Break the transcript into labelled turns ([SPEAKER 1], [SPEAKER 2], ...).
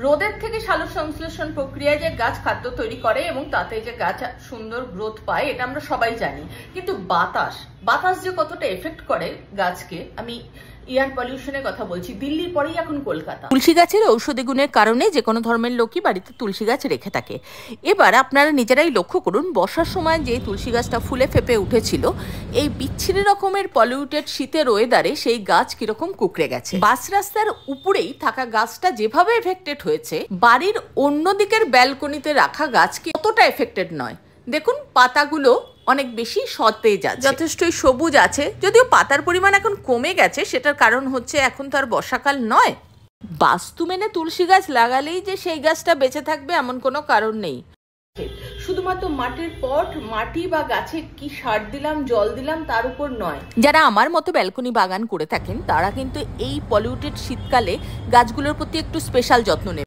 [SPEAKER 1] রোদের থেকে সালোক সংশ্লেষণ প্রক্রিয়ায় যে গাছ খাদ্য তৈরি করে এবং তাতে যে গাছ সুন্দর গ্রোথ পায় এটা আমরা সবাই জানি, কিন্তু বাতাস যে কতটা এফেক্ট করে গাছকে, আমি এয়ার পলিউশনের কথা বলছি, দিল্লির পরেই এখন কলকাতা।
[SPEAKER 2] তুলসী গাছের ঔষধি গুণের কারণে যে কোনো ধর্মের লোকই বাড়িতে তুলসী গাছ রেখে থাকে। এবার আপনারা নিজেরাই লক্ষ্য করুন, বর্ষার সময় যে তুলসী গাছটা ফুলে ফেপে উঠেছিল, এই বিচ্ছিরি রকমের পলিউটেড শীতের ওয়েদারে সেই গাছ কিরকম কুকড়ে গেছে। বাস রাস্তার উপরেই থাকা গাছটা যেভাবে এফেক্টেড হয়েছে, বাড়ির অন্য দিকের ব্যালকনিতে রাখা গাছ কি কতটা এফেক্টেড নয়। দেখুন, পাতাগুলো অনেক বেশি সতেজ আছে, যথেষ্টই সবুজ আছে, যদিও পাতার পরিমাণ এখন কমে গেছে। সেটার কারণ হচ্ছে এখন তো আর বর্ষাকাল নয়। বাস্তু মেনে তুলসী গাছ লাগালেই যে সেই গাছটা বেঁচে থাকবে এমন কোনো কারণ নেই।
[SPEAKER 1] শুধুমাত্র মাটির পট, মাটি বা গাছে কি সার দিলাম, জল দিলাম তার উপর নয়।
[SPEAKER 2] যারা আমার মতো ব্যালকনি বাগান করে থাকেন তারা কিন্তু এই পলিউটেড শীতকালে গাছগুলোর প্রতি একটু স্পেশাল যত্ন নেবেন।